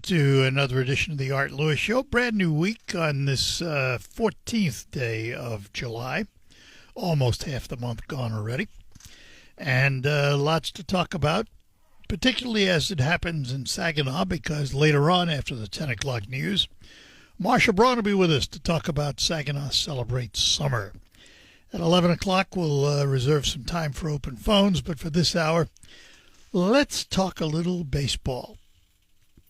To another edition of the Art Lewis Show. Brand new week on this 14th day of July. Almost half the month gone already. And lots to talk about, particularly as it happens in Saginaw, because later on after the 10 o'clock news, Marsha Braun will be with us to talk about Saginaw Celebrates Summer. At 11 o'clock, we'll reserve some time for open phones, but for this hour, let's talk a little baseball.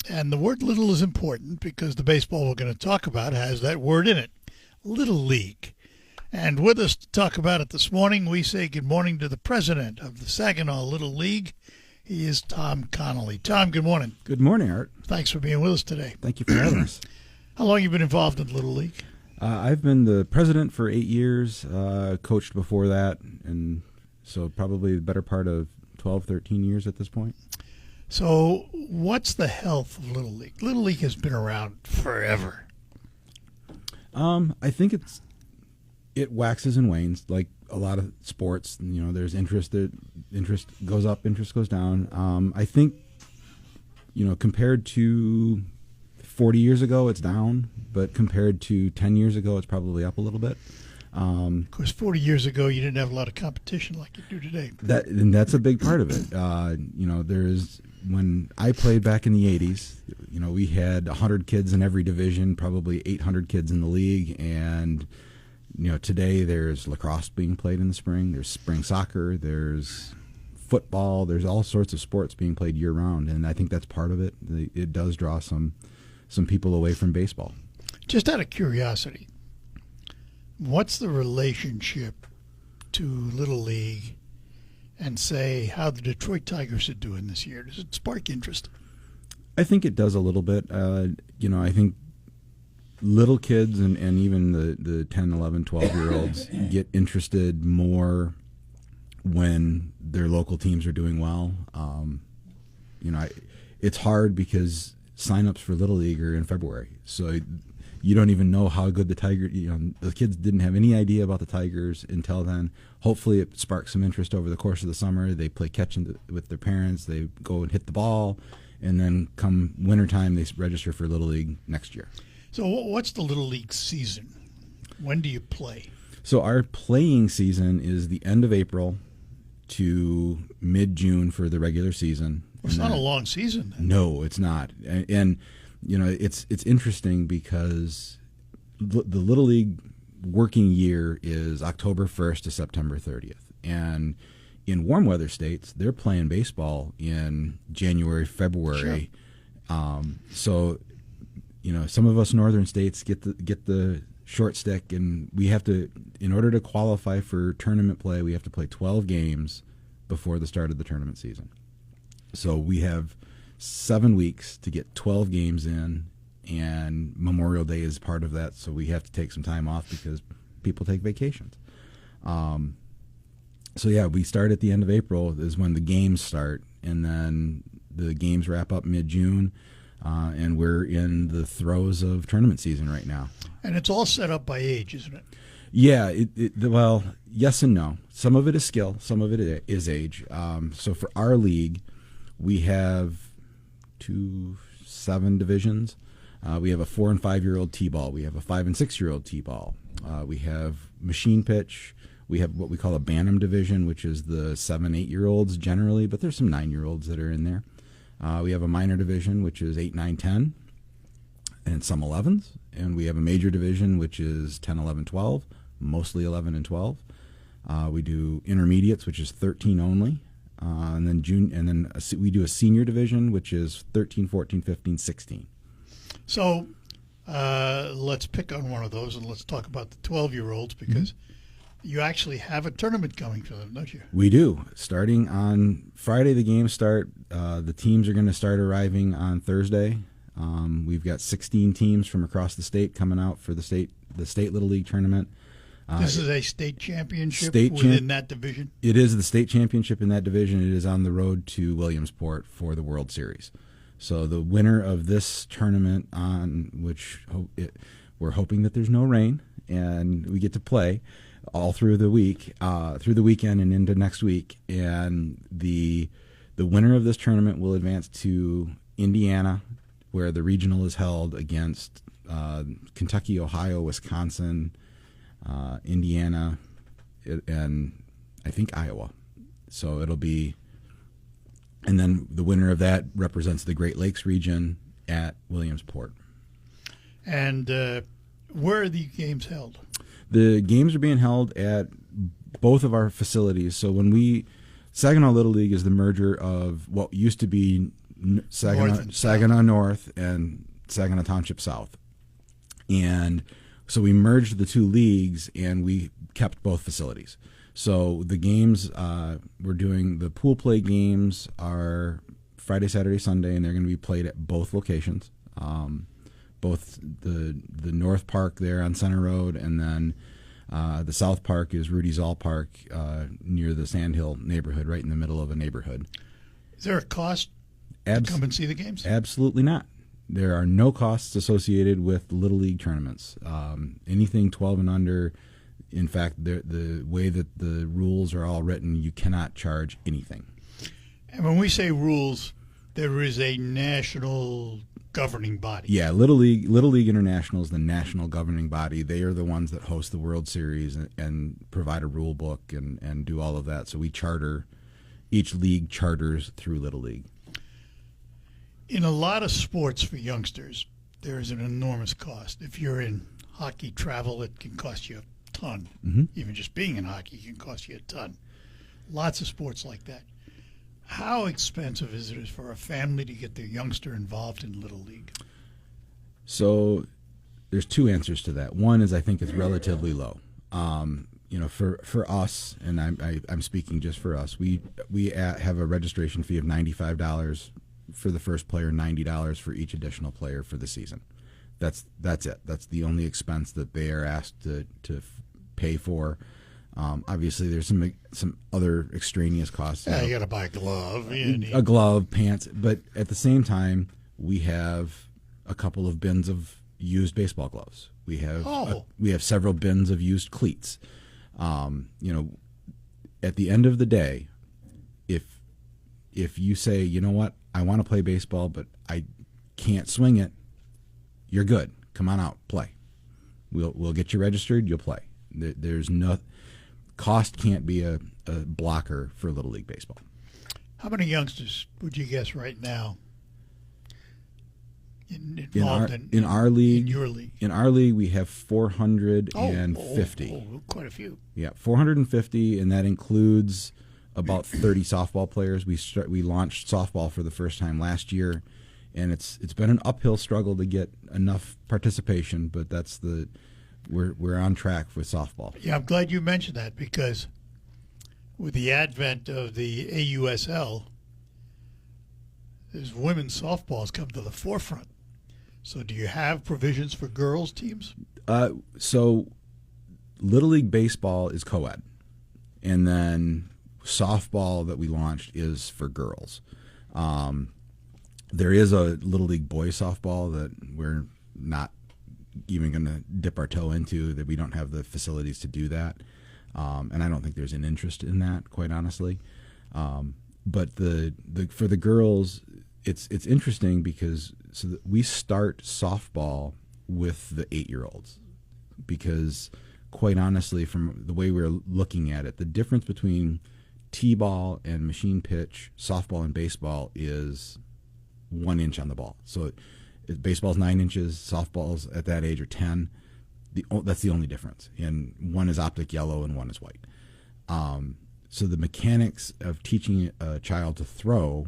And the word little is important because the baseball we're going to talk about has that word in it, Little League. And with us to talk about it this morning, we say good morning to the president of the Saginaw Little League. He is Tom Connolly. Tom, good morning. Good morning, Art. Thanks for being with us today. Thank you for having us. How long have you been involved in Little League? I've been the president for 8 years, coached before that, and so probably the better part of 12, 13 years at this point. So what's the health of Little League? Little League has been around forever. I think it waxes and wanes like a lot of sports. You know, there's interest goes up, interest goes down. I think, compared to 40 years ago, it's down, but compared to 10 years ago, it's probably up a little bit. Of course, 40 years ago, you didn't have a lot of competition like you do today. And that's a big part of it. When I played back in the 80s, we had 100 kids in every division, probably 800 kids in the league. And, today there's lacrosse being played in the spring. There's spring soccer. There's football. There's all sorts of sports being played year round. And I think that's part of it. It does draw some people away from baseball. Just out of curiosity, what's the relationship to Little League and say how the Detroit Tigers are doing this year? Does it spark interest? I think it does a little bit. I think little kids and even the 10, 11, 12-year-olds get interested more when their local teams are doing well. It's hard because sign-ups for Little League are in February. So you don't even know how good the Tigers, the kids didn't have any idea about the Tigers until then. Hopefully it sparks some interest over the course of the summer. They play catch with their parents. They go and hit the ball. And then come wintertime, they register for Little League next year. So what's the Little League season? When do you play? So our playing season is the end of April to mid-June for the regular season. It's not a long season then. No, it's not. And it's interesting because the Little League working year is October 1st to September 30th. And in warm weather states, they're playing baseball in January, February. Sure. Some of us northern states get the short stick, and we have to, in order to qualify for tournament play, we have to play 12 games before the start of the tournament season. So we have 7 weeks to get 12 games in, and Memorial Day is part of that, so we have to take some time off because people take vacations. We start at the end of April is when the games start, and then the games wrap up mid-June, and we're in the throes of tournament season right now. And it's all set up by age, isn't it? Yeah, well, yes and no. Some of it is skill, some of it is age. So for our league, we have 7 divisions. We have a 4 and 5-year-old T-ball. We have a 5 and 6-year-old T-ball. We have machine pitch. We have what we call a Bantam division, which is the 7, 8-year-olds generally, but there's some 9-year-olds that are in there. We have a minor division, which is 8, 9, 10, and some 11s. And we have a major division, which is 10, 11, 12, mostly 11 and 12. We do intermediates, which is 13 only. We do a senior division, which is 13, 14, 15, 16. So let's pick on one of those, and let's talk about the 12-year-olds because you actually have a tournament coming for them, don't you? We do. Starting on Friday, the games start. The teams are going to start arriving on Thursday. We've got 16 teams from across the state coming out for the state Little League tournament. This is a state championship within that division? It is the state championship in that division. It is on the road to Williamsport for the World Series. So the winner of this tournament, on which we're hoping that there's no rain and we get to play all through the week, through the weekend and into next week. And the winner of this tournament will advance to Indiana where the regional is held against Kentucky, Ohio, Wisconsin, Indiana, and I think Iowa. So it'll be, and then the winner of that represents the Great Lakes region at Williamsport. And where are the games held? The games are being held at both of our facilities. So Saginaw Little League is the merger of what used to be Saginaw North and Saginaw Township South. And so we merged the two leagues and we kept both facilities. So the games, we're doing the pool play games are Friday, Saturday, Sunday, and they're going to be played at both locations. Both the North Park there on Center Road, and then the South Park is Rudy Zoll Park near the Sandhill neighborhood, right in the middle of a neighborhood. Is there a cost to come and see the games? Absolutely not. There are no costs associated with Little League tournaments. Anything 12 and under, in fact, the way that the rules are all written, you cannot charge anything. And when we say rules, there is a national governing body. Yeah, Little League International is the national governing body. They are the ones that host the World Series and provide a rule book and do all of that. So each league charters through Little League. In a lot of sports for youngsters, there is an enormous cost. If you're in hockey travel, it can cost you a ton. Mm-hmm. Even just being in hockey can cost you a ton. Lots of sports like that. How expensive is it for a family to get their youngster involved in Little League? So there's two answers to that. One is I think it's relatively low. For us, and I'm speaking just for us, we have a registration fee of $95 for the first player, $90 for each additional player for the season. That's it. That's the only expense that they are asked to pay for. Obviously, there's some other extraneous costs. Yeah, you got to buy a glove. A glove, pants. But at the same time, we have a couple of bins of used baseball gloves. We have several bins of used cleats. At the end of the day, if you say, you know what, I want to play baseball, but I can't swing it, you're good. Come on out, play. We'll get you registered. You'll play. There's no cost can't be a blocker for Little League baseball. How many youngsters would you guess right now in our league? In your league? In our league, we have 450. Quite a few. Yeah, 450, and that includes about 30 softball players. We launched softball for the first time last year, and it's been an uphill struggle to get enough participation, but we're on track with softball. Yeah, I'm glad you mentioned that, because with the advent of the AUSL, there's women's softball has come to the forefront. So do you have provisions for girls teams? So Little League baseball is co-ed, and then softball that we launched is for girls. There is a Little League boys softball that we're not even going to dip our toe into, that we don't have the facilities to do that. And I don't think there's an interest in that, quite honestly. But for the girls, it's interesting because we start softball with the 8-year-olds, because quite honestly, from the way we're looking at it, the difference between T-ball and machine pitch, softball and baseball is 1 inch on the ball. So baseball's 9 inches, softballs at that age are 10. That's the only difference. And one is optic yellow and one is white. So the mechanics of teaching a child to throw,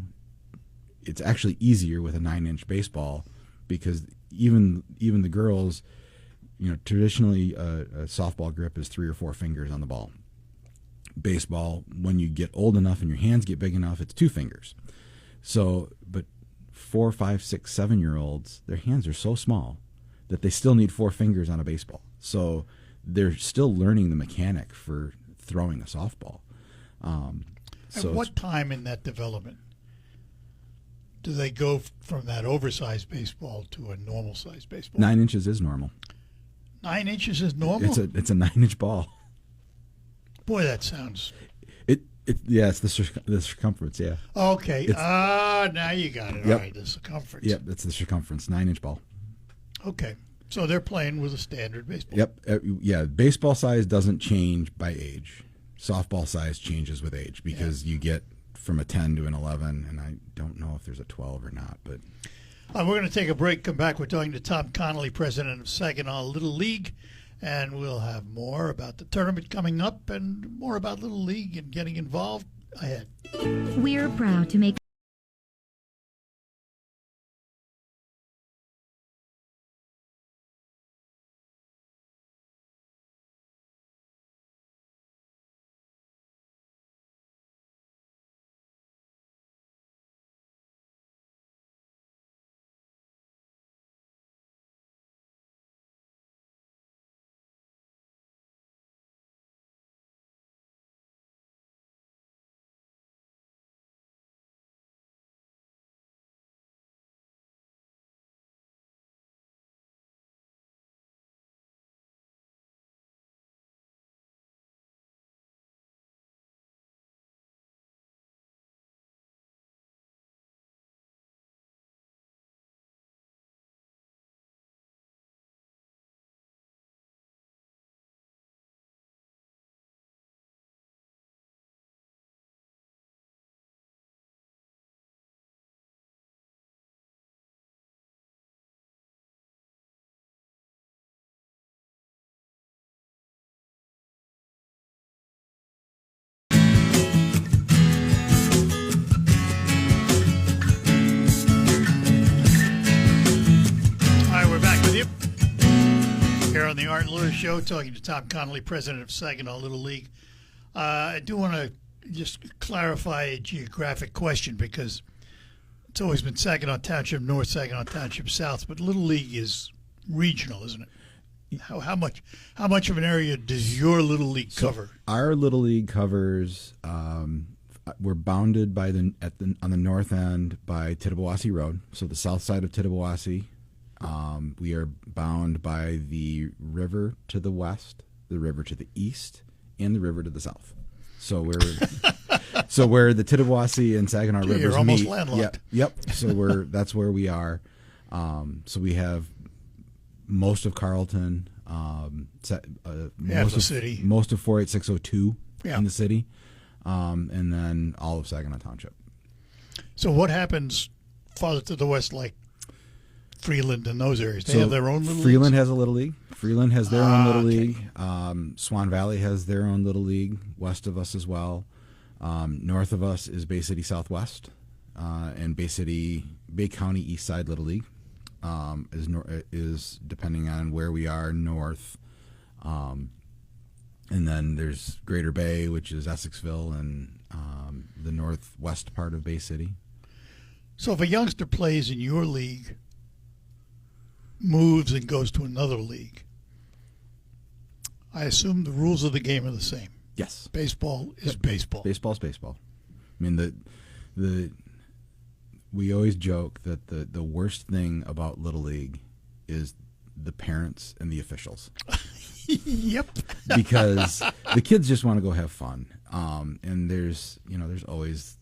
it's actually easier with a 9-inch baseball, because even the girls, traditionally a softball grip is 3 or 4 fingers on the ball. Baseball, when you get old enough and your hands get big enough, it's 2 fingers. So, but 4, 5, 6, 7-year-olds, their hands are so small that they still need 4 fingers on a baseball. So they're still learning the mechanic for throwing a softball. At what time in that development do they go from that oversized baseball to a normal sized baseball? 9 inches is normal. 9 inches is normal? It's a 9-inch ball. Boy, that sounds It's the circumference. Yeah. Okay. Now you got it. Yep. All right, the circumference. Yep, that's the circumference, 9-inch ball. Okay. So they're playing with a standard baseball. Yep. Yeah, baseball size doesn't change by age. Softball size changes with age because you get from a 10 to an 11, and I don't know if there's a 12 or not. But we're going to take a break, come back. We're talking to Tom Connolly, president of Saginaw Little League, and we'll have more about the tournament coming up and more about Little League and getting involved ahead. We're proud to make On the Art Lewis Show, talking to Tom Connolly, president of Saginaw Little League. I do want to just clarify a geographic question because it's always been Saginaw Township North, Saginaw Township South, but Little League is regional, isn't it? How much of an area does your Little League cover? Our Little League covers. We're bounded by on the north end by Tittabawassee Road, so the south side of Tittabawassee. We are bound by the river to the west, the river to the east, and the river to the south. So where the Tittabawassee and Saginaw rivers you're almost meet. landlocked. Yep. So that's where we are. So we have most of Carlton, half the city, most of 48602 in the city, and then all of Saginaw Township. So what happens farther to the west, like Freeland and those areas? They have their own little Freeland leagues? has a little league. Freeland has their own little league. Swan Valley has their own little league. West of us as well. North of us is Bay City Southwest, and Bay County East Side Little League is depending on where we are north. And then there's Greater Bay, which is Essexville, and the northwest part of Bay City. So if a youngster plays in your league, moves and goes to another league, I assume the rules of the game are the same. Yes. Baseball is baseball. Baseball's baseball. I mean, we always joke that the worst thing about Little League is the parents and the officials. Yep. Because the kids just want to go have fun. And there's always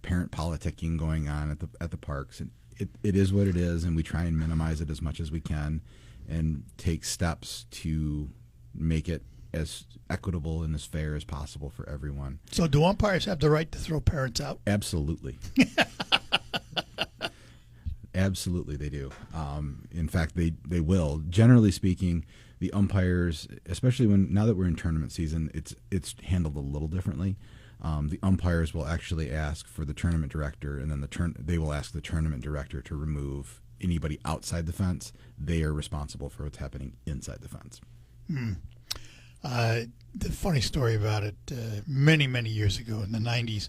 parent politicking going on at the parks, and it is what it is, and we try and minimize it as much as we can and take steps to make it as equitable and as fair as possible for everyone. So do umpires have the right to throw parents out? Absolutely. Absolutely, they do. In fact, they will. Generally speaking, the umpires, especially now that we're in tournament season, it's handled a little differently. The umpires will actually ask for the tournament director, and then they will ask the tournament director to remove anybody outside the fence. They are responsible for what's happening inside the fence. The funny story about it, many, many years ago in the 90s,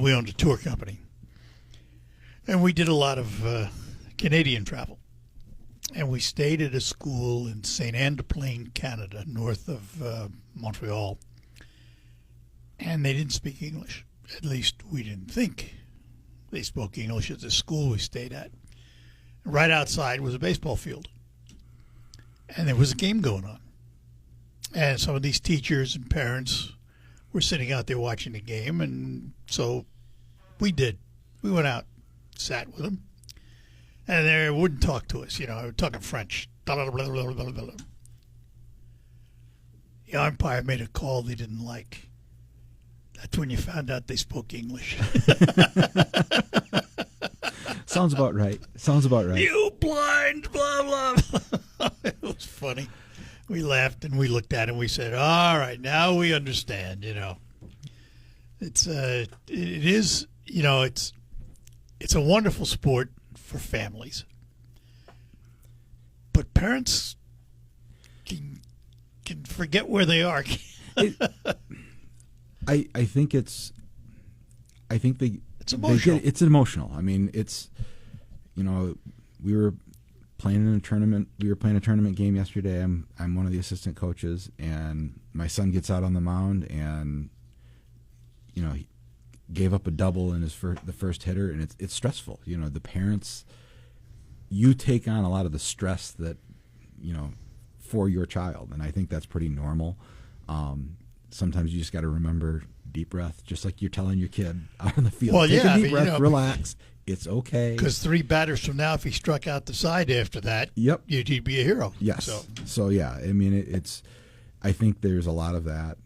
we owned a tour company. And we did a lot of Canadian travel. And we stayed at a school in St. Anne-de-Plaine, Canada, north of Montreal. And they didn't speak English. At least we didn't think they spoke English at the school we stayed at. Right outside was a baseball field. And there was a game going on. And some of these teachers and parents were sitting out there watching the game, and so we did. We went out, sat with them, and they wouldn't talk to us. Talking French. The umpire made a call they didn't like. That's when you found out they spoke English. Sounds about right. You blind, blah, blah, blah. It was funny. We laughed and we looked at it and we said, all right, now we understand, It's it is, it's a wonderful sport for families. But parents can forget where they are. I think it's emotional. It's emotional. I mean, it's we were playing in a tournament. We were playing a tournament game yesterday. I'm one of the assistant coaches, and my son gets out on the mound, and he gave up a double in the first hitter, and it's stressful. The parents, you take on a lot of the stress that for your child, and I think that's pretty normal. Sometimes you just got to remember deep breath, just like you're telling your kid out on the field. Well, take yeah, a deep breath, relax. It's okay. Because 3 batters from now, if he struck out the side after that, yep, he'd be a hero. Yes. So yeah, I mean, it's. I think there's a lot of that.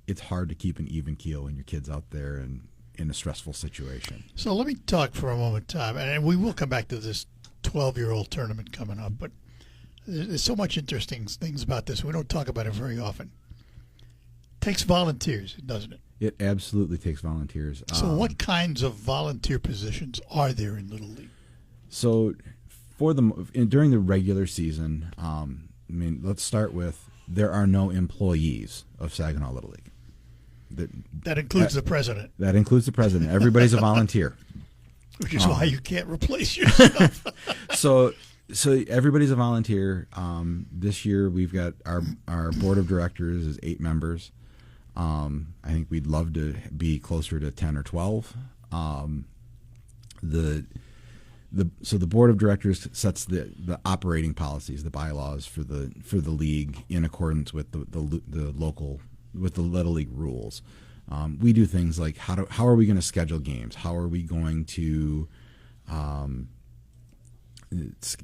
It's hard to keep an even keel when your kid's out there and in a stressful situation. So let me talk for a moment, Tom, and we will come back to this 12-year-old tournament coming up. But there's so much interesting things about this. We don't talk about it very often. It takes volunteers, doesn't it? It absolutely takes volunteers. So what kinds of volunteer positions are there in Little League? So during the regular season, let's start with there are no employees of Saginaw Little League. That includes the president. That includes the president. Everybody's a volunteer. Which is why you can't replace yourself. So everybody's a volunteer. This year we've got our board of directors is 8 members. I think we'd love to be closer to 10 or 12. The board of directors sets the operating policies, the bylaws for the league in accordance with the local with the Little League rules. We do things like how are we going to schedule games? How are we going to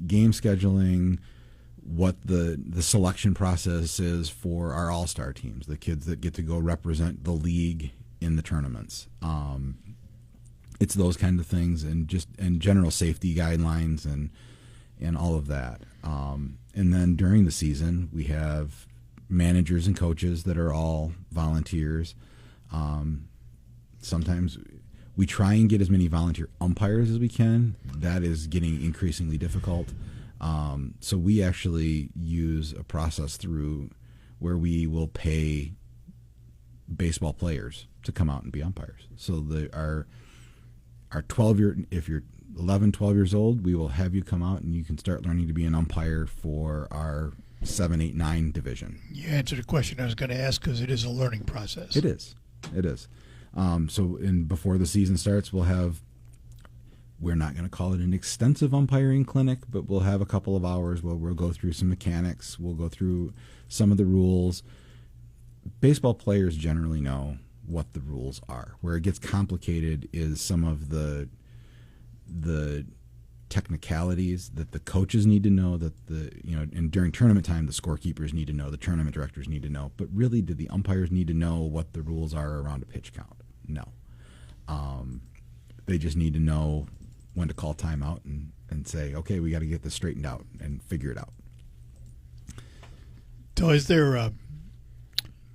game scheduling? What the selection process is for our all-star teams, the kids that get to go represent the league in the tournaments. It's those kind of things, and general safety guidelines and all of that. And then during the season, we have managers and coaches that are all volunteers. Sometimes we try and get as many volunteer umpires as we can. That is getting increasingly difficult. So we actually use a process through where we will pay baseball players to come out and be umpires. So our if you're 11, 12 years old, we will have you come out and you can start learning to be an umpire for our 7, 8, 9 division. You answered a question I was going to ask because it is a learning process. It is. Before the season starts, we're not going to call it an extensive umpiring clinic, but we'll have a couple of hours where we'll go through some mechanics. We'll go through some of the rules. Baseball players generally know what the rules are. Where it gets complicated is some of the technicalities that the coaches need to know, and during tournament time, the scorekeepers need to know, the tournament directors need to know. But really, do the umpires need to know what the rules are around a pitch count? No. They just need to know when to call timeout and say, okay, we got to get this straightened out and figure it out. So is there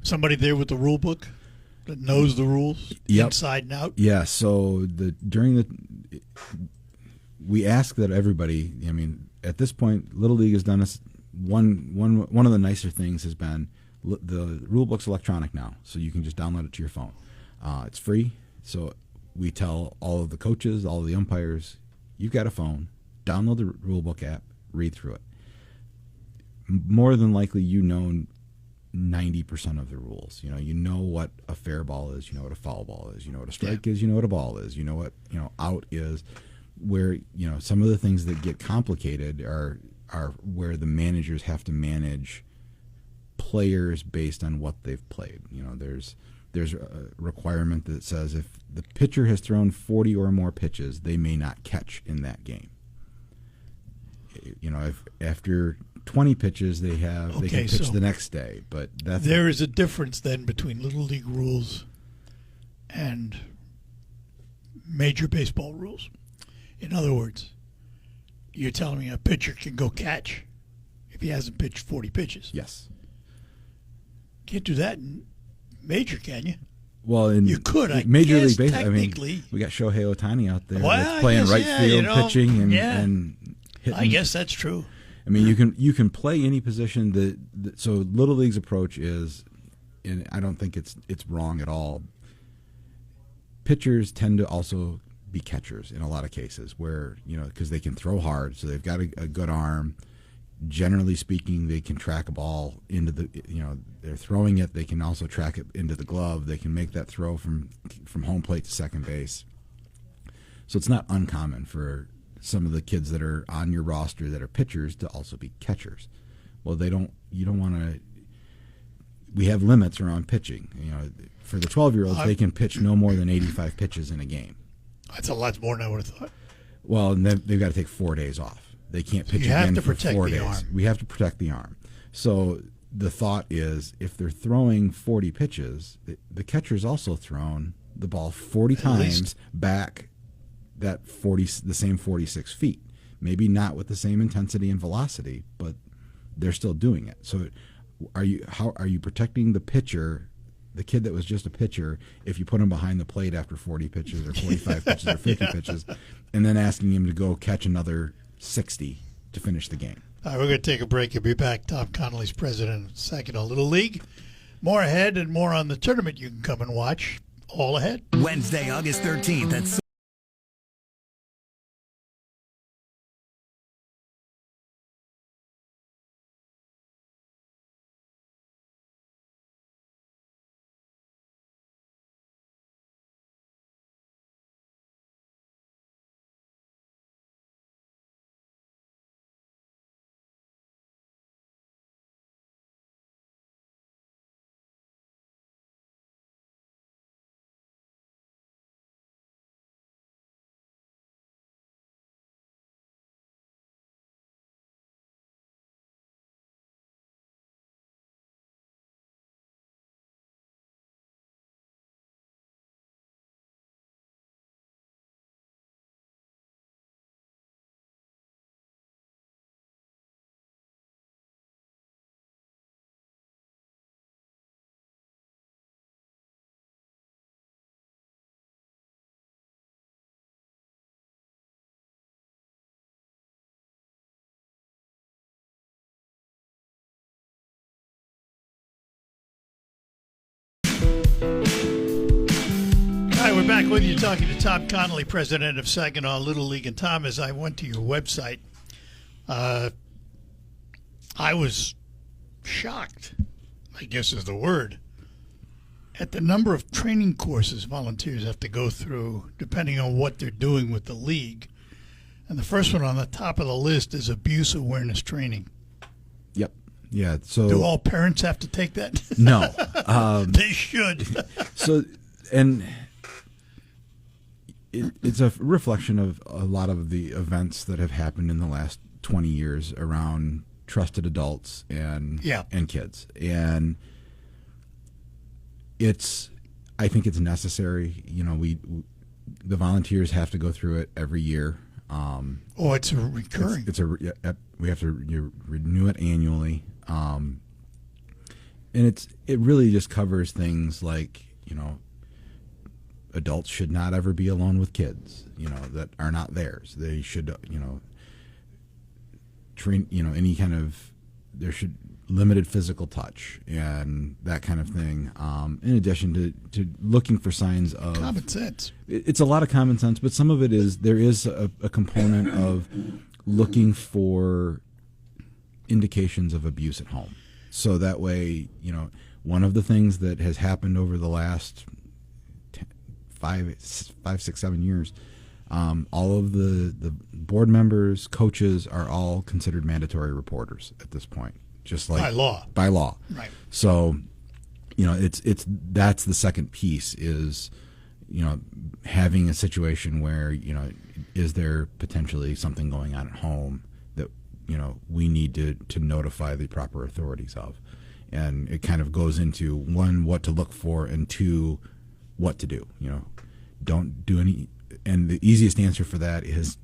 somebody there with the rule book that knows the rules inside and out? Yeah, so we ask that everybody, at this point, Little League has done one of the nicer things has been the rule book's electronic now, so you can just download it to your phone. It's free, so we tell all of the coaches, all of the umpires, you've got a phone, download the rulebook app, read through it. More than likely, 90% of the rules. You know what a fair ball is, you know what a foul ball is, you know what a strike is, you know what a ball is, you know what out is. Where some of the things that get complicated are where the managers have to manage players based on what they've played. There's a requirement that says if the pitcher has thrown 40 or more pitches, they may not catch in that game. If after 20 pitches they can pitch the next day, but there is a difference then between Little League rules and Major Baseball rules. In other words, you're telling me a pitcher can go catch if he hasn't pitched 40 pitches? Yes. Can't do that in Major, can you? Well, you could. Major League Baseball. Technically, we got Shohei Ohtani out there that's playing right field, pitching, and hitting. I guess that's true. I mean, you can play any position. So Little League's approach is, and I don't think it's wrong at all. Pitchers tend to also be catchers in a lot of cases, where because they can throw hard, so they've got a good arm. Generally speaking, they can track a ball into the they're throwing it. They can also track it into the glove. They can make that throw from home plate to second base. So it's not uncommon for some of the kids that are on your roster that are pitchers to also be catchers. Well, you don't want to. We have limits around pitching. For the 12-year-olds, they can pitch no more than 85 pitches in a game. That's a lot more than I would have thought. Well, and they've got to take 4 days off. They can't pitch again for 4 days. Arm. We have to protect the arm. So the thought is, if they're throwing 40 pitches, the catcher's also thrown the ball 40 times back the same 46 feet. Maybe not with the same intensity and velocity, but they're still doing it. So how are you protecting the pitcher, the kid that was just a pitcher, if you put him behind the plate after 40 pitches or 45 pitches or 50 pitches, and then asking him to go catch another 60 to finish the game? All right, we're going to take a break. You'll be back. Tom Connolly's president of Saginaw Little League. More ahead and more on the tournament you can come and watch. All ahead. Wednesday, August 13th at We're back with you talking to Tom Connolly, president of Saginaw Little League. And Tom, as I went to your website, I was shocked, I guess is the word, at the number of training courses volunteers have to go through depending on what they're doing with the league. And the first one on the top of the list is abuse awareness training. Yep. Yeah. So do all parents have to take that? No. They should. And it's a reflection of a lot of the events that have happened in the last 20 years around trusted adults and kids. And I think it's necessary. The volunteers have to go through it every year. It's a recurring. We have to renew it annually. And it really just covers things like, adults should not ever be alone with kids, that are not theirs. They should, train, any kind of, there should limited physical touch and that kind of thing. In addition to looking for signs of common sense. It's a lot of common sense, but some of it is, there is a component of looking for indications of abuse at home. So that way, one of the things that has happened over the last 5, 6, 7 years, all of the board members, coaches are all considered mandatory reporters at this point just like By law. By law. Right. So, that's the second piece is, having a situation where, is there potentially something going on at home that, we need to notify the proper authorities of. And it kind of goes into, one, what to look for, and two, what to do. Don't do any. And the easiest answer for that is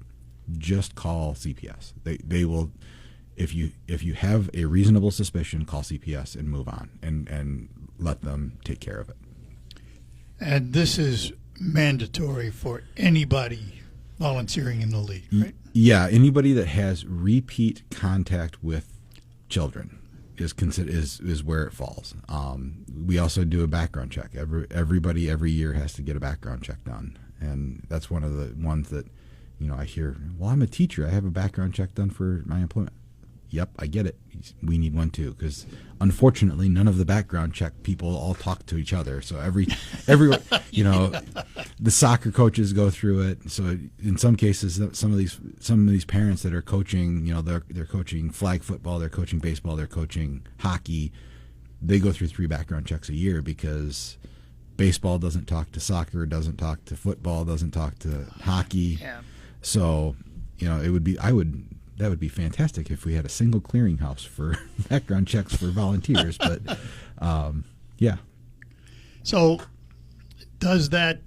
just call CPS. They will, if you have a reasonable suspicion, call CPS and move on and let them take care of it. And this is mandatory for anybody volunteering in the league, right? Yeah, anybody that has repeat contact with children is where it falls. We also do a background check. Everybody every year has to get a background check done, and that's one of the ones that I hear. Well, I'm a teacher. I have a background check done for my employment. Yep, I get it. We need one too, because unfortunately, none of the background check people all talk to each other. So every the soccer coaches go through it. So in some cases, some of these parents that are coaching, they're coaching flag football, they're coaching baseball, they're coaching hockey. They go through 3 background checks a year because baseball doesn't talk to soccer, doesn't talk to football, doesn't talk to hockey. Yeah. So that would be fantastic if we had a single clearinghouse for background checks for volunteers. But yeah. So does that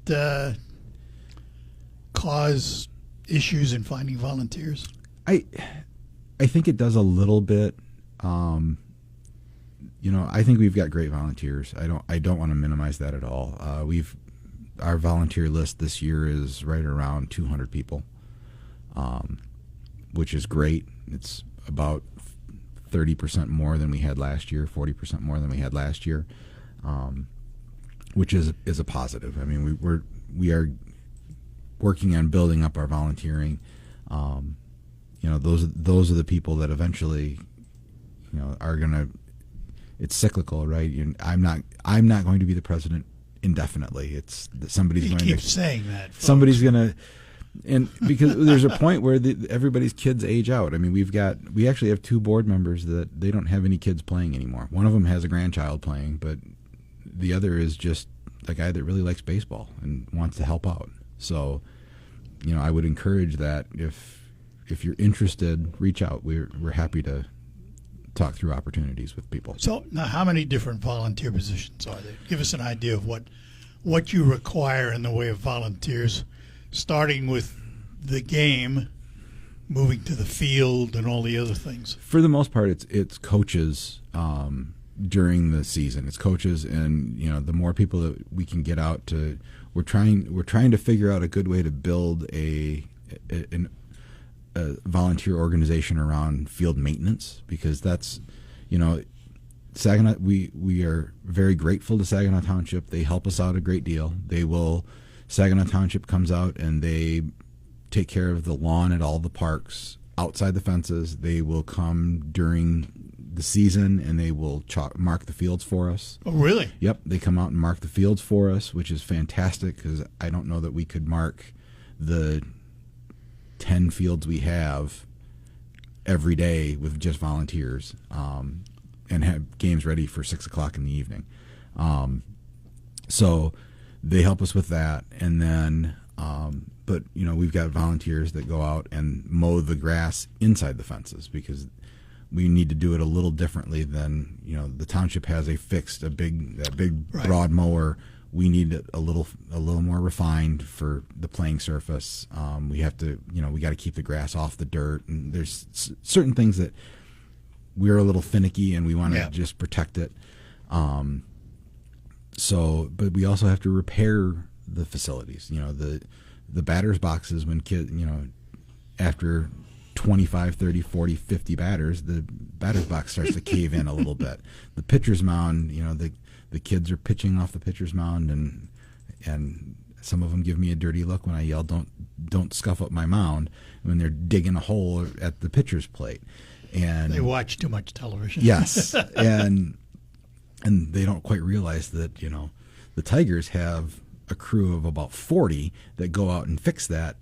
cause issues in finding volunteers? I think it does a little bit. I think we've got great volunteers. I don't want to minimize that at all. Our volunteer list this year is right around 200 people. Which is great. It's about 30% more than we had last year, 40% more than we had last year, which is a positive. I mean, we are working on building up our volunteering. Those are the people that eventually, are gonna. It's cyclical, right? I'm not going to be the president indefinitely. It's somebody's You going keep to saying that. Folks. Somebody's gonna. And because there's a point where everybody's kids age out. I mean, we actually have 2 board members that they don't have any kids playing anymore. One of them has a grandchild playing, but the other is just a guy that really likes baseball and wants to help out. So, I would encourage that if you're interested, reach out. We're happy to talk through opportunities with people. So now, how many different volunteer positions are there? Give us an idea of what you require in the way of volunteers. Starting with the game, moving to the field, and all the other things. For the most part, it's coaches during the season. It's coaches, and the more people that we can get out to, we're trying to figure out a good way to build a volunteer organization around field maintenance, because that's Saginaw. We are very grateful to Saginaw Township. They help us out a great deal. Saginaw Township comes out and they take care of the lawn at all the parks outside the fences. They will come during the season and they will mark the fields for us. Oh, really? Yep, they come out and mark the fields for us, which is fantastic, because I don't know that we could mark the 10 fields we have every day with just volunteers and have games ready for 6 o'clock in the evening. So they help us with that, and then, but we've got volunteers that go out and mow the grass inside the fences, because we need to do it a little differently than the township has a big Right. broad mower. We need it a little more refined for the playing surface. We have to we got to keep the grass off the dirt, and there's certain things that we're a little finicky and we want to just protect it. So, but we also have to repair the facilities. The batter's boxes, when kids, after 25, 30, 40, 50 batters, the batter's box starts to cave in a little bit. The pitcher's mound, the kids are pitching off the pitcher's mound, and some of them give me a dirty look when I yell, "Don't scuff up my mound," when they're digging a hole at the pitcher's plate. And they watch too much television. Yes, and they don't quite realize that the Tigers have a crew of about 40 that go out and fix that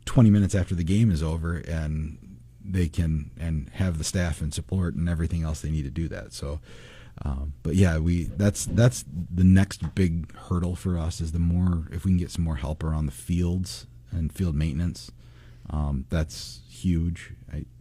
20 minutes after the game is over, and they can and have the staff and support and everything else they need to do that. So, but yeah, that's the next big hurdle for us is if we can get some more help around the fields and field maintenance, that's huge.